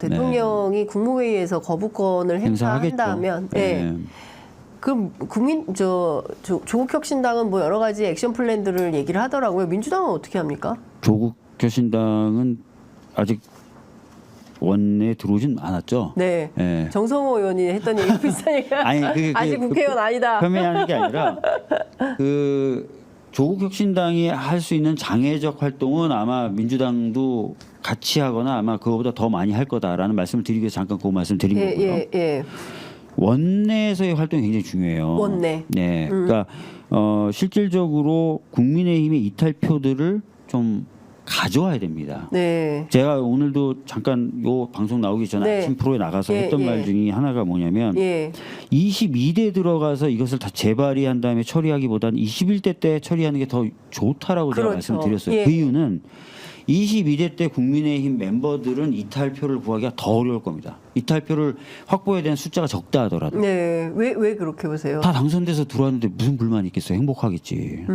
대통령이 국무회의에서 거부권을 행사한다면, 그럼 조국혁신당은 뭐 여러 가지 액션 플랜들을 얘기를 하더라고요. 민주당은 어떻게 합니까? 조국혁신당은 아직 원내에 들어오진 않았죠. 네. 예. 정성호 의원이 했던 얘기 비슷하니까. 아니, 아직 국회의원 아니다. 폄훼하는 게 아니라 조국혁신당이 할 수 있는 장애적 활동은 아마 민주당도 같이 하거나 아마 그거보다 더 많이 할 거다라는 말씀을 드리기 위해서 잠깐 그 말씀 드린 거고요. 원내에서의 활동이 굉장히 중요해요. 원내. 네. 그러니까 실질적으로 국민의힘의 이탈표들을 좀 가져와야 됩니다. 네. 제가 오늘도 잠깐 요 방송 나오기 전에 아침 프로에 나가서 했던 말 중에 하나가 뭐냐면 22대 들어가서 이것을 다 재발의한 다음에 처리하기보다는 21대 때 처리하는 게 더 좋다라고 제가 말씀드렸어요. 그 이유는 22대 때 국민의힘 멤버들은 이탈표를 구하기가 더 어려울 겁니다. 이탈표를 확보해야 되는 숫자가 적다 하더라도. 네. 왜 그렇게 보세요? 다 당선돼서 들어왔는데 무슨 불만이 있겠어요. 행복하겠지.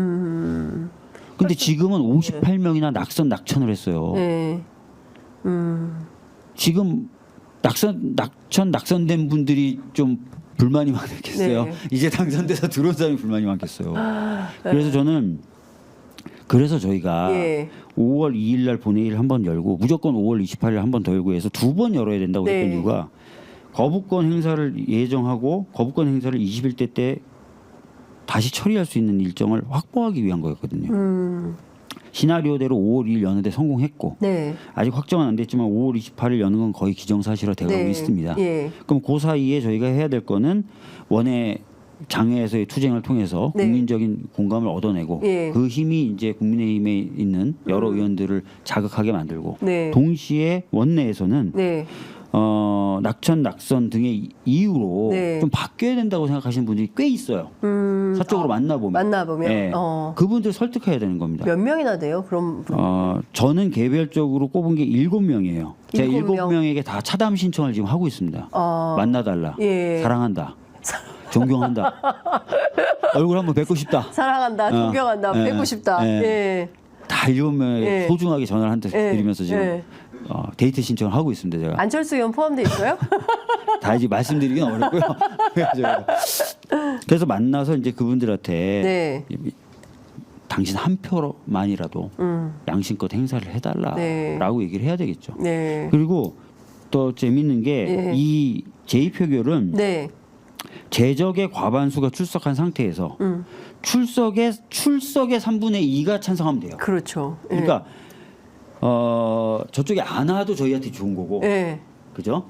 근데 지금은 58명이나 낙천을 했어요. 네. 지금 낙선된 분들이 좀 불만이 많겠어요. 네. 이제 당선돼서 들어온 사람이 불만이 많겠어요. 그래서 저희가 5월 2일 날 본회의를 한 번 열고 무조건 5월 28일 한 번 더 열고 해서 2번 열어야 된다고 했던 이유가 거부권 행사를 예정하고 거부권 행사를 21대 때 다시 처리할 수 있는 일정을 확보하기 위한 거였거든요. 시나리오대로 5월 2일 여는데 성공했고 아직 확정은 안 됐지만 5월 28일 여는 건 거의 기정사실화 돼가고 있습니다. 그럼 그 사이에 저희가 해야 될 거는 원외 장외에서의 투쟁을 통해서 국민적인 공감을 얻어내고 그 힘이 이제 국민의힘에 있는 여러 의원들을 자극하게 만들고 동시에 원내에서는 낙선 등의 이유로 좀 바뀌어야 된다고 생각하시는 분들이 꽤 있어요. 사적으로 만나보면 그분들 설득해야 되는 겁니다. 몇 명이나 돼요? 그럼 저는 개별적으로 꼽은 게 7명이에요. 제가 7명에게 다 차담 신청을 지금 하고 있습니다. 만나달라. 사랑한다. 존경한다. 얼굴 한번 뵙고 싶다. 사랑한다. 존경한다. 뵙고 싶다. 다 7명에 소중하게 전화를 한 대 드리면서 지금 데이트 신청을 하고 있습니다. 제가. 안철수 의원 포함돼 있어요? 다 이제 말씀드리기는 어렵고요. 그래서 만나서 이제 그분들한테 당신 한 표만이라도 양심껏 행사를 해달라라고 얘기를 해야 되겠죠. 그리고 또 재밌는 게 이 제2표결은 재적의 과반수가 출석한 상태에서 출석의 3분의 2가 찬성하면 돼요. 그렇죠. 그러니까 저쪽에 안 와도 저희한테 좋은 거고, 그죠?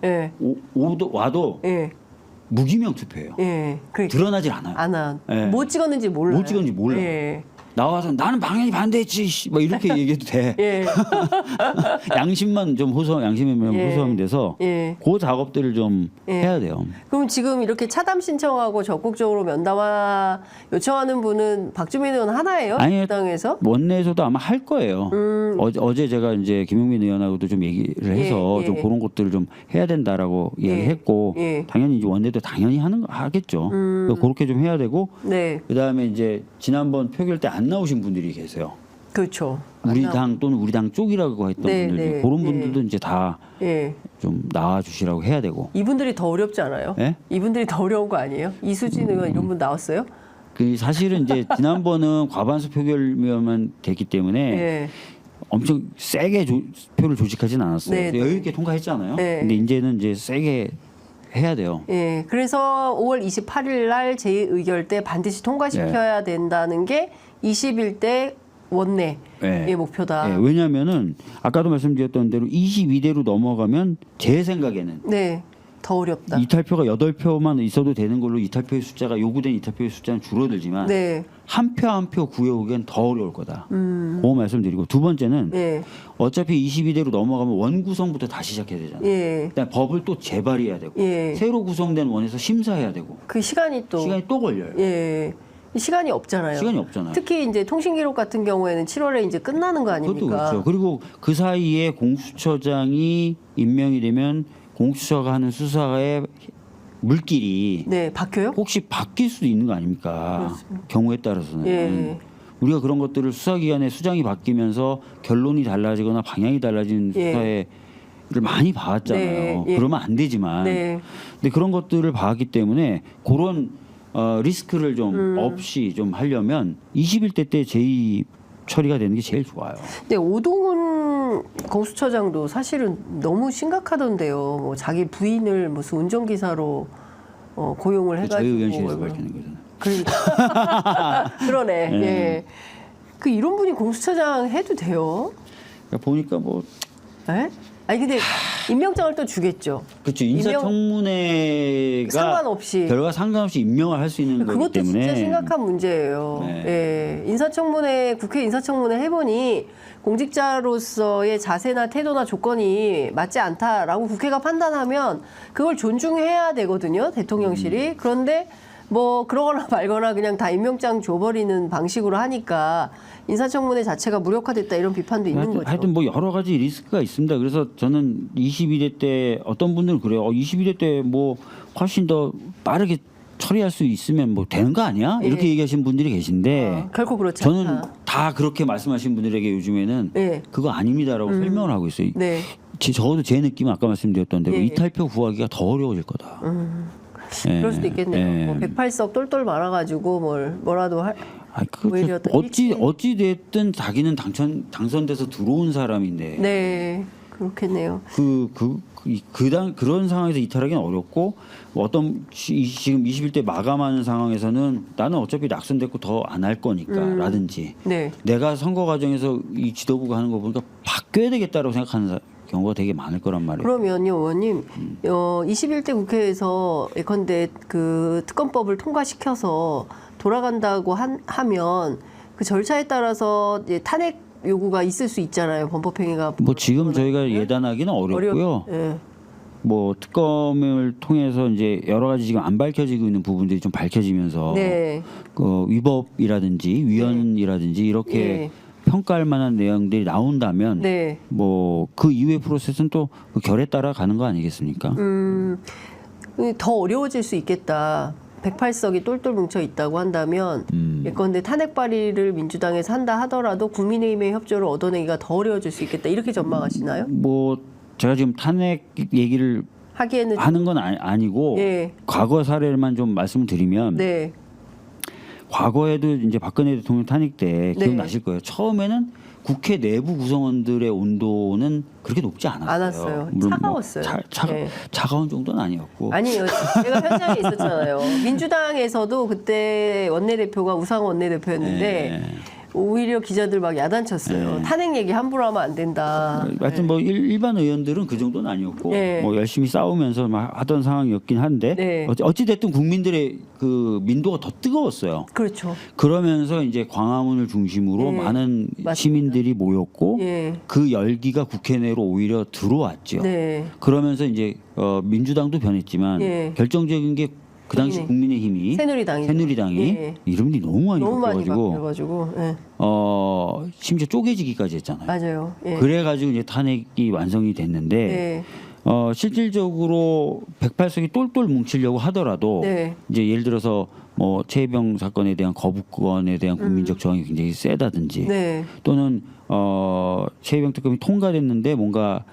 와도 무기명 투표예요. 드러나질 않아요. 뭐 찍었는지 몰라요. 뭐 찍었는지 몰라요. 나와서 나는 당연히 반대했지 뭐 이렇게 얘기해도 돼. 양심만 좀 호소하면 돼서 그 작업들을 좀 해야 돼요. 그럼 지금 이렇게 차담 신청하고 적극적으로 면담화 요청하는 분은 박주민 의원 하나예요? 아니, 당에서 원내에서도 아마 할 거예요. 어제 제가 이제 김용민 의원하고도 좀 얘기를 해서 좀 그런 것들을 좀 해야 된다라고 얘기했고 당연히 이제 원내도 당연히 하겠죠. 그렇게 좀 해야 되고 그다음에 이제 지난번 표결 때 안 나오신 분들이 계세요. 그렇죠. 우리 당 또는 우리 당 쪽이라고 했던 분들이 그런 분들도 이제 다 좀 나와 주시라고 해야 되고. 이분들이 더 어렵지 않아요? 이분들이 더 어려운 거 아니에요? 이수진 의원 이런 분 나왔어요? 그 사실은 이제 지난번은 과반수 표결만 됐기 때문에 엄청 세게 표를 조직하진 않았어요. 여유 있게 통과했잖아요. 근데 이제는 이제 세게 해야 돼요. 그래서 5월 28일 날 제2의결 때 반드시 통과시켜야 된다는 게 21대 원내의 목표다. 왜냐하면은 아까도 말씀드렸던 대로 22대로 넘어가면 제 생각에는 더 어렵다. 이탈표가 8표만 있어도 되는 걸로 이탈표의 숫자가 요구된 이탈표의 숫자는 줄어들지만 한 표 한 표 구해오기엔 더 어려울 거다. 그 말씀드리고 두 번째는 어차피 22대로 넘어가면 원 구성부터 다시 시작해야 되잖아요. 그다음에 법을 또 재발해야 되고 새로 구성된 원에서 심사해야 되고 그 시간이 또 걸려요. 시간이 없잖아요. 특히 이제 통신기록 같은 경우에는 7월에 이제 끝나는 거 아닙니까? 그것도 그렇죠. 그리고 그 사이에 공수처장이 임명이 되면 공수처가 하는 수사의 물길이 바뀌어요? 혹시 바뀔 수도 있는 거 아닙니까? 그렇습니다. 경우에 따라서는 우리가 그런 것들을 수사기관의 수장이 바뀌면서 결론이 달라지거나 방향이 달라진 수사에 많이 봐왔잖아요. 네, 예. 그러면 안 되지만, 네. 근데 그런 것들을 봐왔기 때문에 그런 리스크를 좀 없이 좀 하려면 21대 때 재입 처리가 되는 게 제일 좋아요. 근데 오동훈 공수처장도 사실은 너무 심각하던데요. 뭐 자기 부인을 무슨 운전기사로 고용을 해가지고. 자유의견실에서 밝히는 거잖아요. 그러니까. 그러네. 네. 예. 그 이런 분이 공수처장 해도 돼요? 그러니까 보니까 뭐 예? 아니 근데 임명장을 또 주겠죠. 그렇죠. 인사청문회가 상관없이. 결과 상관없이 임명을 할 수 있는 거기 그것도 때문에 진짜 심각한 문제예요. 네. 예. 인사청문회, 국회 인사청문회 해보니 공직자로서의 자세나 태도나 조건이 맞지 않다라고 국회가 판단하면 그걸 존중해야 되거든요. 대통령실이. 그런데 뭐 그러거나 말거나 그냥 다 임명장 줘버리는 방식으로 하니까 인사청문회 자체가 무력화됐다 이런 비판도 있는 거죠. 하여튼 뭐 여러 가지 리스크가 있습니다. 그래서 저는 22대 때 어떤 분들은 그래요. 22대 때 뭐 훨씬 더 빠르게 처리할 수 있으면 뭐 되는 거 아니야? 이렇게 얘기하시는 분들이 계신데 결코 그렇지 저는 않다. 다 그렇게 말씀하신 분들에게 요즘에는 네. 그거 아닙니다라고 설명을 하고 있어요. 네. 적어도 제 느낌은 아까 말씀드렸던 대로 예. 이탈표 구하기가 더 어려워질 거다. 그럴 수도 있겠네요. 예. 뭐 108석 똘똘 말아가지고 뭐라도 할. 오히려 더 어찌 됐든 자기는 당선돼서 들어온 사람인데 네, 그렇겠네요. 그런 상황에서 이탈하기는 어렵고 어떤 지금 21대 마감하는 상황에서는 나는 어차피 낙선됐고 더 안 할 거니까라든지 네. 내가 선거 과정에서 이 지도부가 하는 거 보니까 바뀌어야 되겠다라고 생각하는 경우가 되게 많을 거란 말이에요. 그러면요, 의원님, 21대 국회에서 예컨대 그 특검법을 통과시켜서 돌아간다고 하면 그 절차에 따라서 이제 탄핵 요구가 있을 수 있잖아요. 범법행위가. 뭐 지금 저희가 예단하기는 어렵고요. 예. 뭐 특검을 통해서 이제 여러 가지 지금 안 밝혀지고 있는 부분들이 좀 밝혀지면서 네. 그 위법이라든지 위헌이라든지 이렇게 네. 평가할 만한 내용들이 나온다면 네. 뭐 그 이후의 프로세스는 또 그 결에 따라 가는 거 아니겠습니까? 더 어려워질 수 있겠다. 108석이 똘똘 뭉쳐 있다고 한다면 예컨대 탄핵 발의를 민주당에서 한다 하더라도 국민의힘의 협조를 얻어내기가 더 어려워질 수 있겠다. 이렇게 전망하시나요? 뭐 제가 지금 탄핵 얘기를 하기에는 하는 건 아니고 예. 과거 사례만 좀 말씀을 드리면 네. 과거에도 이제 박근혜 대통령 탄핵 때 네. 기억나실 거예요. 처음에는 국회 내부 구성원들의 온도는 그렇게 높지 않았어요. 물론 차가웠어요. 네. 차가운 정도는 아니었고. 아니요. 제가 현장에 있었잖아요. 민주당에서도 그때 원내대표가 우상호 원내대표였는데 네. 오히려 기자들 막 야단쳤어요. 탄핵 얘기 함부로 하면 안 된다. 하여튼 뭐 일반 의원들은 그 정도는 아니었고 네. 뭐 열심히 싸우면서 막 하던 상황이었긴 한데 네. 어찌 됐든 국민들의 그 민도가 더 뜨거웠어요. 그렇죠. 그러면서 이제 광화문을 중심으로 네. 많은 맞습니다. 시민들이 모였고 예. 그 열기가 국회 내로 오히려 들어왔죠. 네. 그러면서 이제 민주당도 변했지만 예. 결정적인 게 그 당시 국민의힘이 새누리당이 예. 이름이 너무 많이 바뀌어가지고 예. 심지어 쪼개지기까지 했잖아요. 맞아요. 예. 그래가지고 이제 탄핵이 완성이 됐는데 예. 실질적으로 108석이 똘똘 뭉치려고 하더라도 네. 이제 예를 들어서 뭐 최혜병 사건에 대한 거부권에 대한 국민적 저항이 굉장히 세다든지 네. 또는 최혜병 특검이 통과됐는데 뭔가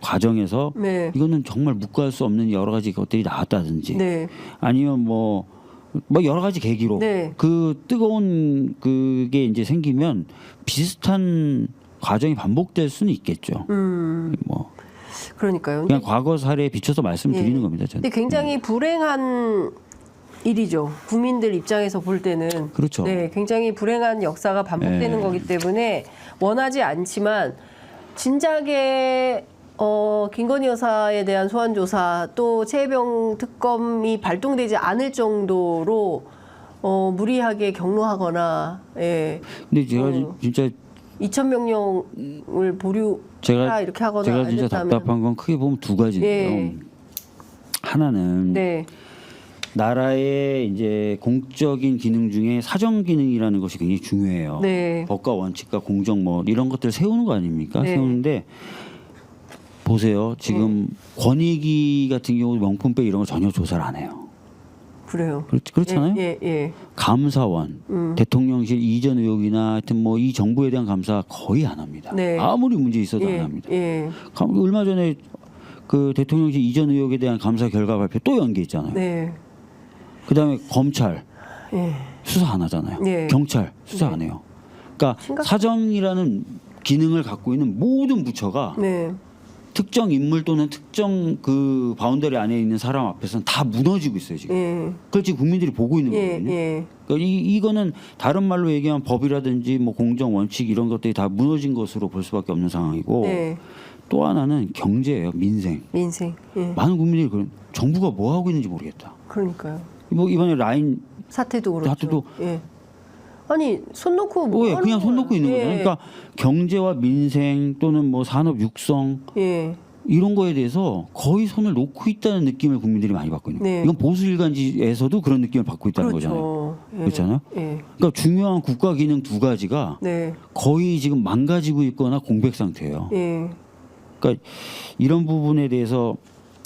과정에서 네. 이거는 정말 묵과할 수 없는 여러 가지 것들이 나왔다든지 네. 아니면 뭐 여러 가지 계기로 네. 그 뜨거운 그게 이제 생기면 비슷한 과정이 반복될 수는 있겠죠. 뭐 그러니까요. 그냥 과거 사례에 비춰서 말씀드리는 예. 겁니다. 저는. 근데 굉장히 불행한 일이죠. 국민들 입장에서 볼 때는. 그렇죠. 네, 굉장히 불행한 역사가 반복되는 거기 때문에 원하지 않지만 진작에 김건희 여사에 대한 소환 조사 또 최혜병 특검이 발동되지 않을 정도로 무리하게 경로하거나 예. 근데 제가 진짜 2,000명령을 보류하라 이렇게 하거나 제가 안 진짜 됐다면. 답답한 건 크게 보면 두 가지인데요. 예. 하나는 네. 나라의 이제 공적인 기능 중에 사정 기능이라는 것이 굉장히 중요해요. 네. 법과 원칙과 공정 뭐 이런 것들을 세우는 거 아닙니까? 네. 세우는데 보세요. 지금 권익위 같은 경우 명품백 이런 거 전혀 조사를 안 해요. 그래요. 그렇잖아요. 예. 감사원, 대통령실 이전 의혹이나 하여튼 뭐 이 정부에 대한 감사 거의 안 합니다. 네. 아무리 문제 있어도 안 합니다. 얼마 전에 그 대통령실 이전 의혹에 대한 감사 결과 발표 또 연기했잖아요. 네. 그다음에 검찰 예. 수사 안 하잖아요. 네. 경찰 수사 안 해요. 그러니까 사정이라는 기능을 갖고 있는 모든 부처가 네. 특정 인물 또는 특정 그 바운더리 안에 있는 사람 앞에서는 다 무너지고 있어요 지금. 예. 그걸 지금 국민들이 보고 있는 거거든요. 그러니까 이거는 다른 말로 얘기하면 법이라든지 뭐 공정 원칙 이런 것들이 다 무너진 것으로 볼 수밖에 없는 상황이고 네. 또 하나는 경제예요. 민생. 예. 많은 국민들이 그런 정부가 뭐 하고 있는지 모르겠다. 그러니까요. 뭐 이번에 라인 사태도 그렇죠. 사태도 예. 아니 손 놓고 뭐 예, 그냥 손 놓고 있는 거죠. 그러니까 경제와 민생 또는 뭐 산업 육성 예. 이런 거에 대해서 거의 손을 놓고 있다는 느낌을 국민들이 많이 받고 있는 거예요. 네. 이건 보수 일간지에서도 그런 느낌을 받고 있다는 거잖아요. 예. 그렇잖아요. 예. 그러니까 중요한 국가 기능 두 가지가 네. 거의 지금 망가지고 있거나 공백 상태예요. 예. 그러니까 이런 부분에 대해서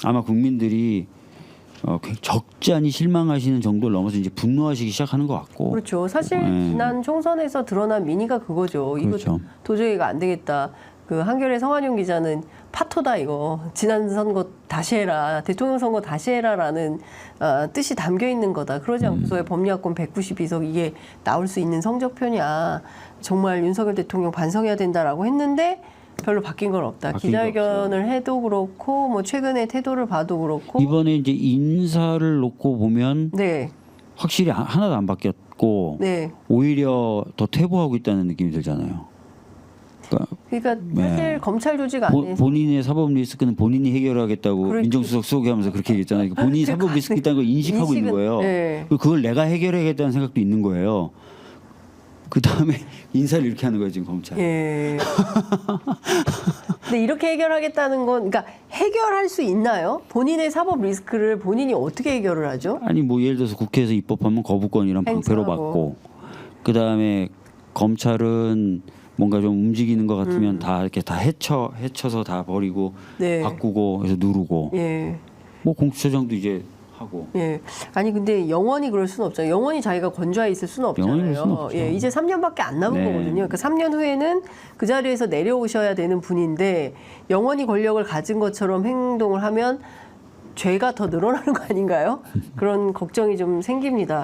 아마 국민들이 적잖이 실망하시는 정도를 넘어서 이제 분노하시기 시작하는 것 같고. 그렇죠. 사실 네. 지난 총선에서 드러난 민의가 그거죠. 그렇죠. 이거 도저히 이거 안 되겠다. 그 한겨레 성한용 기자는 파토다 이거. 지난 선거 다시 해라. 대통령 선거 다시 해라라는 뜻이 담겨 있는 거다. 그러지 않고서의 법리학권 192석 이게 나올 수 있는 성적표냐. 정말 윤석열 대통령 반성해야 된다라고 했는데 별로 바뀐 건 없다. 바뀐 기자회견을 해도 그렇고 뭐 최근의 태도를 봐도 그렇고. 이번에 이제 인사를 놓고 보면 네. 확실히 하나도 안 바뀌었고 네. 오히려 더 퇴보하고 있다는 느낌이 들잖아요. 그러니까 사실 검찰 조직 안에 본인의 사법 리스크는 본인이 해결하겠다고 그렇죠. 민정수석 소개하면서 그렇게 얘기했잖아요. 본인이 사법 리스크 있다는 걸 인식하고 있는 거예요. 네. 그리고 그걸 내가 해결해야겠다는 생각도 있는 거예요. 그 다음에 인사를 이렇게 하는 거예요 지금 검찰. 예. 근데 이렇게 해결하겠다는 건, 그러니까 해결할 수 있나요? 본인의 사법 리스크를 본인이 어떻게 해결을 하죠? 아니 뭐 예를 들어서 국회에서 입법하면 거부권이랑 방패로 행사하고. 받고, 그 다음에 검찰은 뭔가 좀 움직이는 것 같으면 다 이렇게 다 헤쳐서 다 버리고 네. 바꾸고 해서 누르고. 예. 뭐 공수처장도 이제 하고. 예. 아니 근데 영원히 그럴 수는 없잖아요. 영원히 자기가 건조해 있을 수는 영원히 그럴 수는 없잖아요. 없죠. 예. 이제 3년밖에 안 남은 네. 거거든요. 그러니까 3년 후에는 그 자리에서 내려오셔야 되는 분인데 영원히 권력을 가진 것처럼 행동을 하면 죄가 더 늘어나는 거 아닌가요? 그런 걱정이 좀 생깁니다.